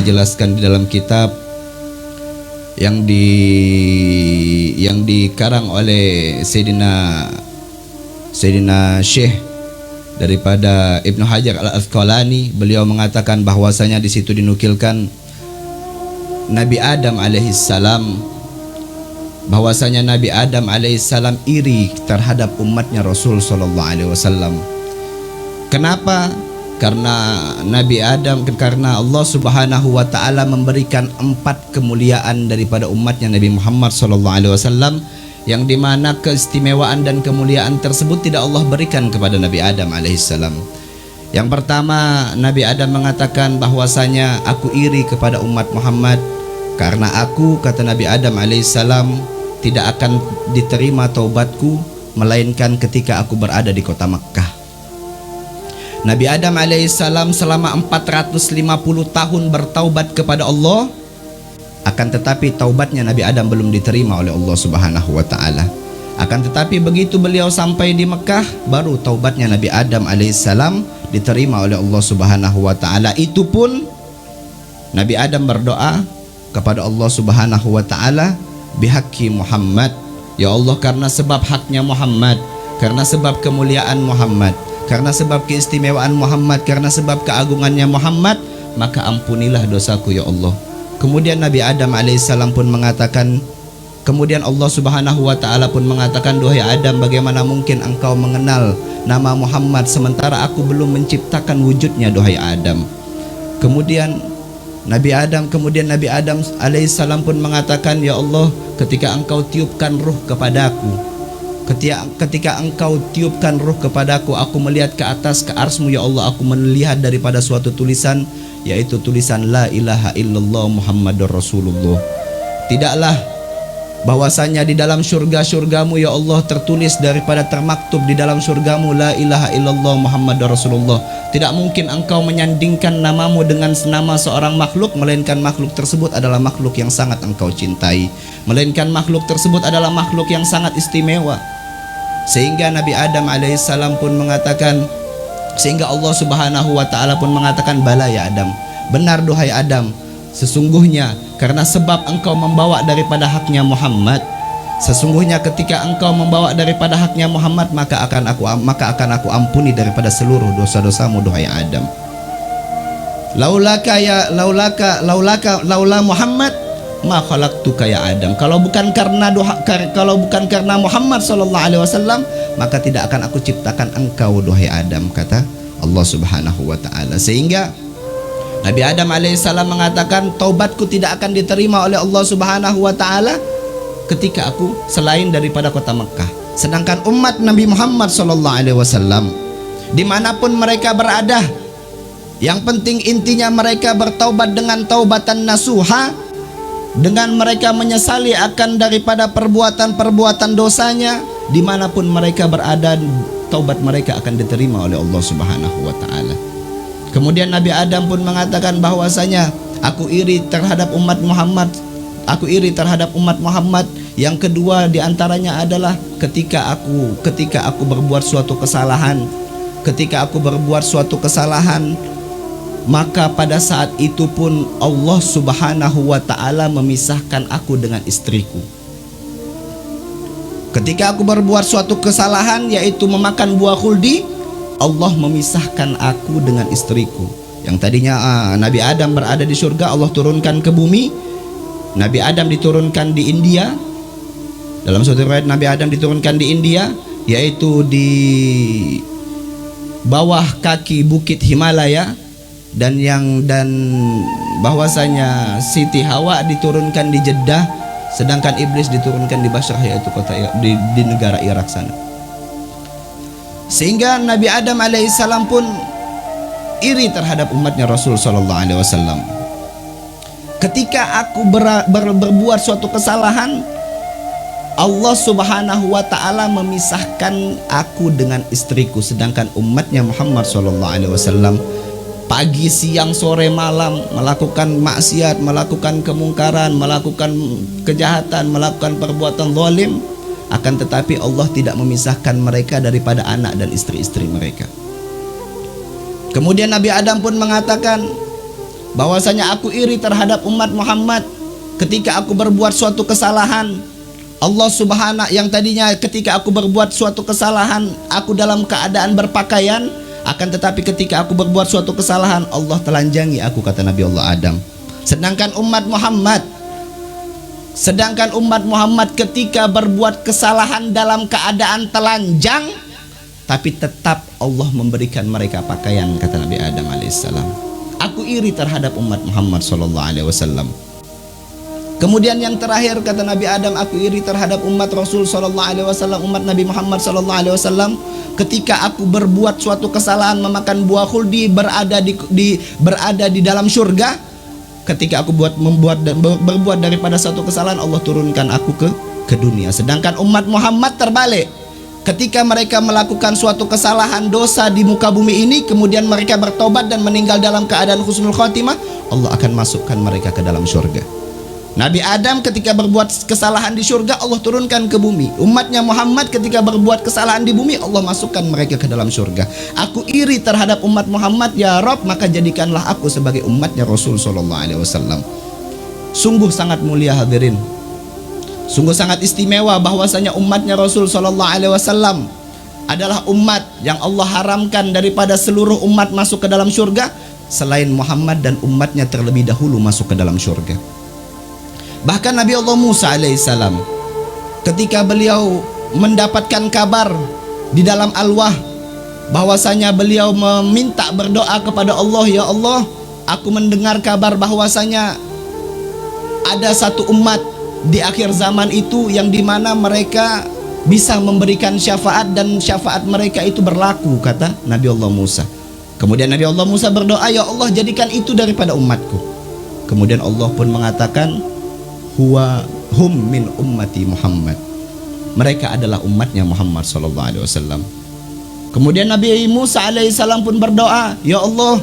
dijelaskan di dalam kitab yang dikarang oleh Sayyidina Syekh daripada Ibnu Hajar Al-Asqalani. Beliau mengatakan bahwasanya di situ dinukilkan Nabi Adam alaihissalam, bahwasanya Nabi Adam alaihissalam iri terhadap umatnya Rasul sallallahu alaihi wasallam. Kenapa? Karena karena Allah Subhanahu wa taala memberikan 4 kemuliaan daripada umatnya Nabi Muhammad sallallahu alaihi wasallam, yang dimana keistimewaan dan kemuliaan tersebut tidak Allah berikan kepada Nabi Adam alaihissalam. Yang pertama, Nabi Adam mengatakan bahwasanya aku iri kepada umat Muhammad karena aku, kata Nabi Adam alaihissalam, tidak akan diterima taubatku melainkan ketika aku berada di kota Makkah. Nabi Adam alaihissalam selama 450 tahun bertaubat kepada Allah, akan tetapi taubatnya Nabi Adam belum diterima oleh Allah Subhanahu wa taala. Akan tetapi begitu beliau sampai di Mekah, baru taubatnya Nabi Adam alaihissalam diterima oleh Allah Subhanahu wa taala. Itu pun Nabi Adam berdoa kepada Allah Subhanahu wa taala, bihaqqi Muhammad, ya Allah, karena sebab haknya Muhammad, karena sebab kemuliaan Muhammad, karena sebab keistimewaan Muhammad, karena sebab keagungannya Muhammad, maka ampunilah dosaku ya Allah. Kemudian Nabi Adam alaihissalam pun mengatakan, kemudian Allah Subhanahu wa taala pun mengatakan, duhai Adam, bagaimana mungkin engkau mengenal nama Muhammad sementara aku belum menciptakan wujudnya, duhai Adam. Kemudian Nabi Adam alaihissalam pun mengatakan, ya Allah, ketika engkau tiupkan ruh kepadaku, ketika engkau tiupkan ruh kepadaku, aku melihat ke atas ke arsmu ya Allah, aku melihat daripada suatu tulisan, yaitu tulisan la ilaha illallah Muhammadur Rasulullah. Tidaklah bahwasanya di dalam surgamu ya Allah tertulis daripada termaktub di dalam surgamu la ilaha illallah Muhammadur Rasulullah. Tidak mungkin engkau menyandingkan namamu dengan nama seorang makhluk, melainkan makhluk tersebut adalah makhluk yang sangat engkau cintai, melainkan makhluk tersebut adalah makhluk yang sangat istimewa. Sehingga Nabi Adam alaihissalam pun mengatakan, sehingga Allah Subhanahu wa taala pun mengatakan, bala ya Adam, benar duhai Adam, sesungguhnya karena sebab engkau membawa daripada haknya Muhammad, sesungguhnya ketika engkau membawa daripada haknya Muhammad, maka akan aku ampuni daripada seluruh dosa-dosamu duhai Adam. Laula Muhammad ma khalaqtuka ya Adam. Kalau bukan karena Muhammad sallallahu alaihi wasallam, maka tidak akan aku ciptakan engkau duhai Adam, kata Allah Subhanahu wa taala. Sehingga Nabi Adam alaihissalam mengatakan, taubatku tidak akan diterima oleh Allah Subhanahu wa taala ketika aku selain daripada kota Mekah. Sedangkan umat Nabi Muhammad sallallahu alaihi wasallam dimanapun mereka berada, yang penting intinya mereka bertaubat dengan taubatan nasuha, dengan mereka menyesali akan daripada perbuatan-perbuatan dosanya. Dimanapun mereka berada, taubat mereka akan diterima oleh Allah Subhanahu wa ta'ala. Kemudian Nabi Adam pun mengatakan bahwasanya aku iri terhadap umat Muhammad, aku iri terhadap umat Muhammad. Yang kedua diantaranya adalah ketika aku berbuat suatu kesalahan, maka pada saat itu pun Allah Subhanahu wa ta'ala memisahkan aku dengan istriku. Ketika aku berbuat suatu kesalahan, yaitu memakan buah khuldi, Allah memisahkan aku dengan istriku. Yang tadinya Nabi Adam berada di surga, Allah turunkan ke bumi. Nabi Adam diturunkan di India. Dalam suatu riwayat Nabi Adam diturunkan di India, yaitu di bawah kaki bukit Himalaya. Dan bahwasanya Siti Hawa diturunkan di Jeddah, sedangkan iblis diturunkan di Basrah, yaitu kota di negara Irak sana. Sehingga Nabi Adam alaihissalam pun iri terhadap umatnya Rasul sallallahu alaihi wasallam. Ketika aku berbuat suatu kesalahan, Allah Subhanahu wa ta'ala memisahkan aku dengan istriku, sedangkan umatnya Muhammad sallallahu alaihi wasallam pagi, siang, sore, malam melakukan maksiat, melakukan kemungkaran, melakukan kejahatan, melakukan perbuatan zalim. Akan tetapi Allah tidak memisahkan mereka daripada anak dan istri-istri mereka. Kemudian Nabi Adam pun mengatakan, bahwasanya aku iri terhadap umat Muhammad ketika aku berbuat suatu kesalahan. Allah Subhanahu yang tadinya ketika aku berbuat suatu kesalahan aku dalam keadaan berpakaian, akan tetapi ketika aku berbuat suatu kesalahan Allah telanjangi aku, kata Nabi Allah Adam. Sedangkan umat Muhammad ketika berbuat kesalahan dalam keadaan telanjang, tapi tetap Allah memberikan mereka pakaian, kata Nabi Adam alaihissalam. Aku iri terhadap umat Muhammad sallallahu alaihi wasallam. Kemudian yang terakhir kata Nabi Adam, aku iri terhadap umat Rasul sallallahu alaihi wasallam, umat Nabi Muhammad sallallahu alaihi wasallam, ketika aku berbuat suatu kesalahan memakan buah khuldi, berada di dalam surga. Ketika aku berbuat daripada satu kesalahan, Allah turunkan aku ke dunia. Sedangkan umat Muhammad terbalik. Ketika mereka melakukan suatu kesalahan dosa di muka bumi ini, kemudian mereka bertobat dan meninggal dalam keadaan husnul khotimah, Allah akan masukkan mereka ke dalam surga. Nabi Adam ketika berbuat kesalahan di surga, Allah turunkan ke bumi. Umatnya Muhammad ketika berbuat kesalahan di bumi, Allah masukkan mereka ke dalam surga. Aku iri terhadap umat Muhammad, ya Rob, maka jadikanlah aku sebagai umatnya Rasul sallallahu alaihi wasallam. Sungguh sangat mulia hadirin. Sungguh sangat istimewa bahwasanya umatnya Rasul sallallahu alaihi wasallam adalah umat yang Allah haramkan daripada seluruh umat masuk ke dalam surga selain Muhammad dan umatnya terlebih dahulu masuk ke dalam surga. Bahkan Nabi Allah Musa alaihissalam ketika beliau mendapatkan kabar di dalam alwah bahwasanya beliau meminta berdoa kepada Allah, ya Allah, aku mendengar kabar bahwasanya ada satu umat di akhir zaman itu yang dimana mereka bisa memberikan syafaat dan syafaat mereka itu berlaku, kata Nabi Allah Musa. Kemudian Nabi Allah Musa berdoa, ya Allah, jadikan itu daripada umatku. Kemudian Allah pun mengatakan, hum min ummati Muhammad. Mereka adalah umatnya Muhammad sallallahu alaihi wasallam. Kemudian Nabi Musa alaihissalam pun berdoa, ya Allah,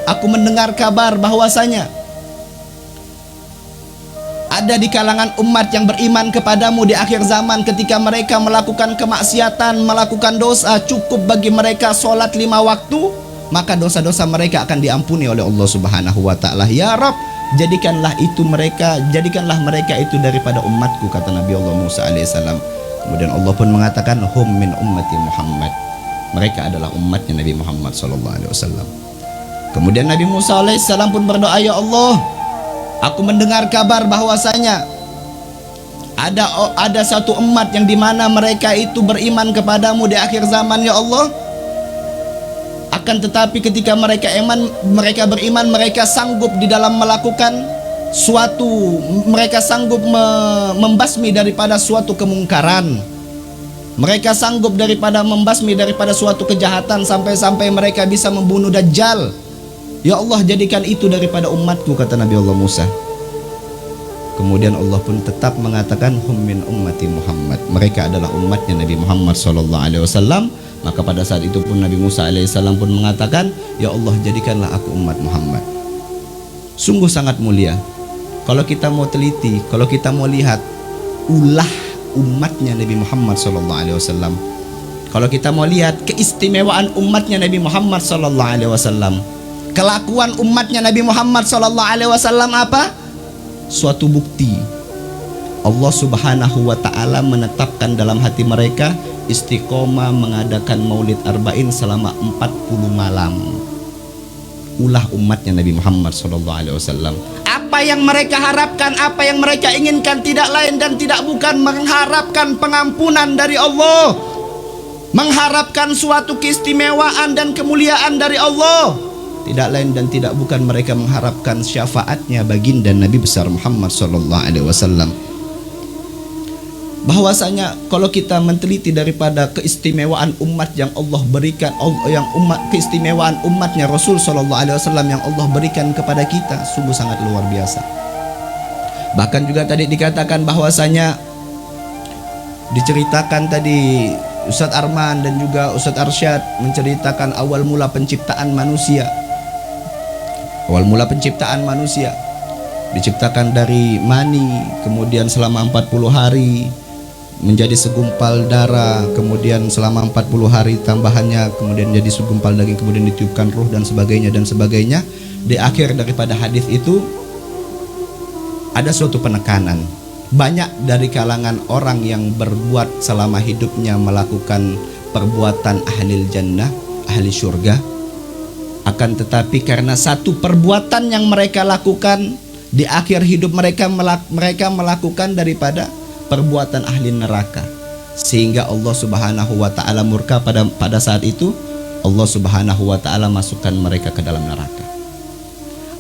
aku mendengar kabar bahwasanya ada di kalangan umat yang beriman kepadamu di akhir zaman, ketika mereka melakukan kemaksiatan, melakukan dosa, cukup bagi mereka sholat 5 waktu, maka dosa-dosa mereka akan diampuni oleh Allah Subhanahu wa ta'ala. Ya Rabb, jadikanlah mereka itu daripada umatku, kata Nabi Allah Musa alaihissalam. Kemudian Allah pun mengatakan, hum min ummati Muhammad. Mereka adalah umatnya Nabi Muhammad sallallahu alaihi wasallam. Kemudian Nabi Musa alaihissalam pun berdoa, ya Allah, aku mendengar kabar bahwasanya ada satu umat yang dimana mereka itu beriman kepadamu di akhir zaman, ya Allah. Akan tetapi ketika mereka beriman, mereka sanggup di dalam melakukan mereka sanggup membasmi daripada suatu kemungkaran. Mereka sanggup membasmi daripada suatu kejahatan, sampai-sampai mereka bisa membunuh Dajjal. Ya Allah, jadikan itu daripada umatku, kata Nabi Allah Musa. Kemudian Allah pun tetap mengatakan, hum min ummati Muhammad. Mereka adalah umatnya Nabi Muhammad sallallahu alaihi wasallam. Maka pada saat itu pun Nabi Musa alaihissalam pun mengatakan, ya Allah, jadikanlah aku umat Muhammad. Sungguh sangat mulia. Kalau kita mau teliti, kalau kita mau lihat ulah umatnya Nabi Muhammad sallallahu alaihi wasallam, kalau kita mau lihat keistimewaan umatnya Nabi Muhammad sallallahu alaihi wasallam, kelakuan umatnya Nabi Muhammad sallallahu alaihi wasallam apa? Suatu bukti Allah Subhanahu wa ta'ala menetapkan dalam hati mereka istiqomah mengadakan maulid arba'in selama 40 malam. Ulah umatnya Nabi Muhammad SAW. Apa yang mereka harapkan, apa yang mereka inginkan, tidak lain dan tidak bukan mengharapkan pengampunan dari Allah, mengharapkan suatu keistimewaan dan kemuliaan dari Allah. Tidak lain dan tidak bukan mereka mengharapkan syafaatnya baginda Nabi besar Muhammad SAW. Bahwasanya kalau kita meneliti daripada keistimewaan umat yang Allah berikan, keistimewaan umatnya Rasul sallallahu alaihi wasallam yang Allah berikan kepada kita, sungguh sangat luar biasa. Bahkan juga tadi dikatakan bahwasanya diceritakan tadi Ustadz Arman dan juga Ustadz Arsyad menceritakan awal mula penciptaan manusia. Awal mula penciptaan manusia diciptakan dari mani, kemudian selama 40 hari menjadi segumpal darah, kemudian selama 40 hari tambahannya kemudian jadi segumpal daging, kemudian ditiupkan ruh dan sebagainya dan sebagainya. di akhir daripada hadis itu ada suatu penekanan. Banyak dari kalangan orang yang berbuat selama hidupnya melakukan perbuatan ahli jannah, ahli surga, akan tetapi karena satu perbuatan yang mereka lakukan di akhir hidup mereka melakukan daripada perbuatan ahli neraka, sehingga Allah Subhanahu wa taala murka pada saat itu. Allah Subhanahu wa taala masukkan mereka ke dalam neraka.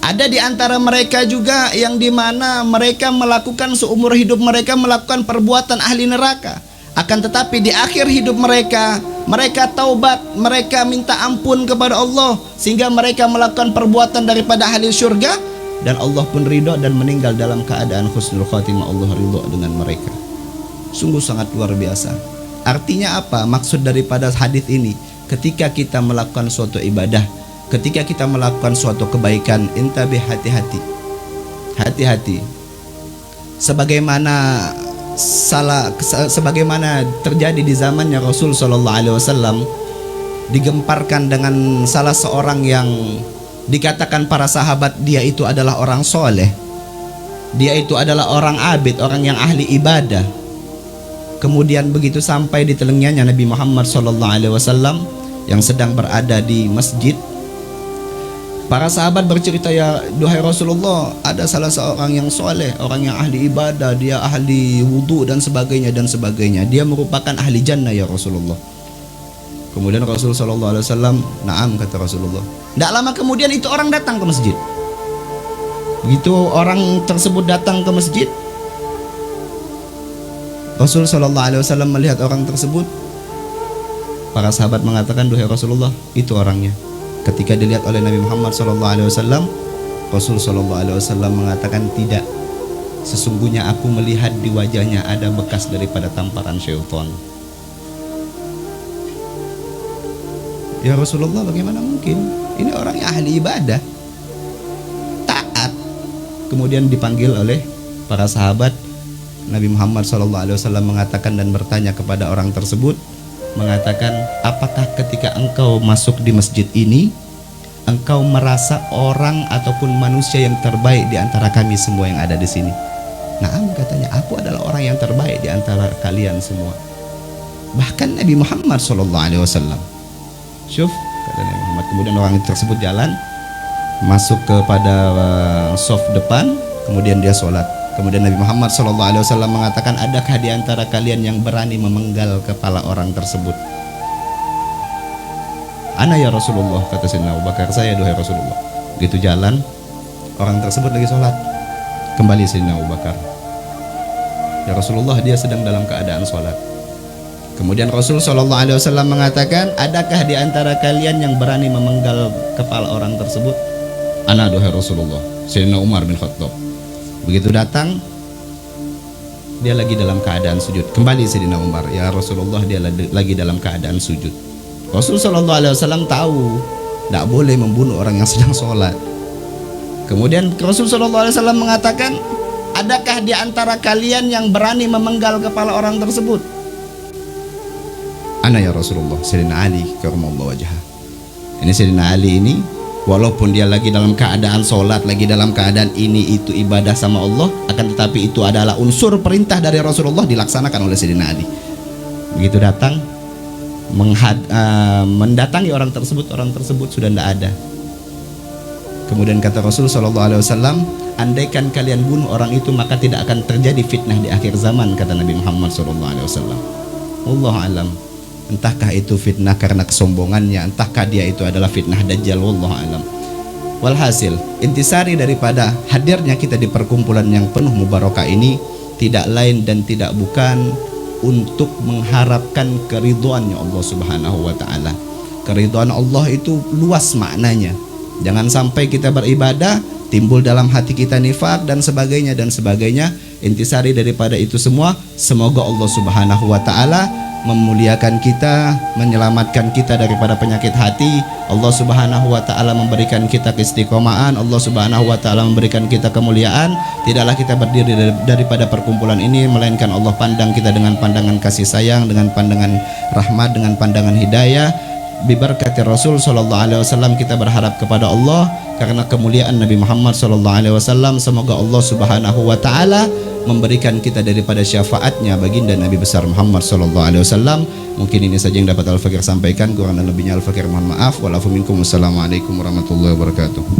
Ada di antara mereka juga yang dimana mereka melakukan seumur hidup mereka melakukan perbuatan ahli neraka, akan tetapi di akhir hidup mereka taubat, mereka minta ampun kepada Allah, sehingga mereka melakukan perbuatan daripada ahli surga, dan Allah pun ridho dan meninggal dalam keadaan husnul khatimah. Allah ridho dengan mereka. Sungguh sangat luar biasa. Artinya apa? Maksud daripada hadis ini, ketika kita melakukan suatu ibadah, ketika kita melakukan suatu kebaikan, intabih, hati-hati. Hati-hati. Sebagaimana terjadi di zamannya Rasul sallallahu alaihi wasallam, digemparkan dengan salah seorang yang dikatakan para sahabat dia itu adalah orang soleh, dia itu adalah orang abid, orang yang ahli ibadah. Kemudian begitu sampai di telinganya Nabi Muhammad sallallahu alaihi wasallam yang sedang berada di masjid, para sahabat bercerita, ya duhai Rasulullah, ada salah seorang yang soleh, orang yang ahli ibadah, dia ahli wudu dan sebagainya, dia merupakan ahli jannah ya Rasulullah. Kemudian Rasul sallallahu alaihi wasallam, "Na'am," kata Rasulullah. Tidak lama kemudian itu orang datang ke masjid. Begitu orang tersebut datang ke masjid, Rasul sallallahu alaihi wasallam melihat orang tersebut. Para sahabat mengatakan, "Duhai Rasulullah, itu orangnya." Ketika dilihat oleh Nabi Muhammad SAW, Rasul SAW mengatakan, "Tidak, sesungguhnya aku melihat di wajahnya ada bekas daripada tamparan syaitan." Ya Rasulullah, bagaimana mungkin? Ini orang yang ahli ibadah, taat. Kemudian dipanggil oleh para sahabat. Nabi Muhammad SAW mengatakan dan bertanya kepada orang tersebut, mengatakan, "Apakah ketika engkau masuk di masjid ini, engkau merasa orang ataupun manusia yang terbaik di antara kami semua yang ada di sini?" "Na'am," katanya, "aku adalah orang yang terbaik di antara kalian semua." Bahkan Nabi Muhammad SAW, syuf, kata Nabi Muhammad. Kemudian orang tersebut jalan masuk kepada saf depan, kemudian dia sholat. Kemudian Nabi Muhammad SAW mengatakan, "Adakah di antara kalian yang berani memenggal kepala orang tersebut?" "Ana ya Rasulullah," kata Sayyidina Abu Bakar, "saya duhai Rasulullah." Begitu jalan, orang tersebut lagi sholat. Kembali Sayyidina Abu Bakar, "Ya Rasulullah, dia sedang dalam keadaan sholat." Kemudian Rasul SAW mengatakan, "Adakah di antara kalian yang berani memenggal kepala orang tersebut?" "Ana duhai Rasulullah." Sayyidina Umar bin Khattab. Begitu datang, dia lagi dalam keadaan sujud. Kembali Sayyidina Umar, "Ya Rasulullah, dia lagi dalam keadaan sujud." Rasul SAW tahu tidak boleh membunuh orang yang sedang sholat. Kemudian Rasul SAW mengatakan, "Adakah di antara kalian yang berani memenggal kepala orang tersebut?" "Ana ya Rasulullah." Sayyidina Ali karramallahu wajhah. Ini Sayyidina Ali ini, walaupun dia lagi dalam keadaan sholat, lagi dalam keadaan ini itu ibadah sama Allah, akan tetapi itu adalah unsur perintah dari Rasulullah dilaksanakan oleh Sayyidina Ali. Begitu datang mendatangi orang tersebut sudah tidak ada. Kemudian kata Rasul SAW, "Andaikan kalian bunuh orang itu, maka tidak akan terjadi fitnah di akhir zaman," kata Nabi Muhammad SAW. Wallahu alam. Entahkah itu fitnah karena kesombongannya, entahkah dia itu adalah fitnah dajjal, wallahu alam. Walhasil, intisari daripada hadirnya kita di perkumpulan yang penuh mubarakah ini tidak lain dan tidak bukan untuk mengharapkan keridhoannya Allah Subhanahu wa taala. Keridhaan Allah itu luas maknanya. Jangan sampai kita beribadah timbul dalam hati kita nifaq dan sebagainya dan sebagainya. Intisari daripada itu semua, semoga Allah Subhanahu wa taala memuliakan kita, menyelamatkan kita daripada penyakit hati. Allah Subhanahu wa taala memberikan kita keistiqomahan, Allah Subhanahu wa taala memberikan kita kemuliaan. Tidaklah kita berdiri daripada perkumpulan ini melainkan Allah pandang kita dengan pandangan kasih sayang, dengan pandangan rahmat, dengan pandangan hidayah. bibarakati Rasul sallallahu alaihi wasallam kita berharap kepada Allah karena kemuliaan Nabi Muhammad sallallahu alaihi wasallam. Semoga Allah Subhanahu wa taala memberikan kita daripada syafaatnya baginda Nabi besar Muhammad sallallahu alaihi wasallam. Mungkin ini saja yang dapat Al-Fakir sampaikan, kurang dan lebihnya Al-Fakir mohon maaf. Walafu minkum. Wassalamualaikum warahmatullahi wabarakatuh.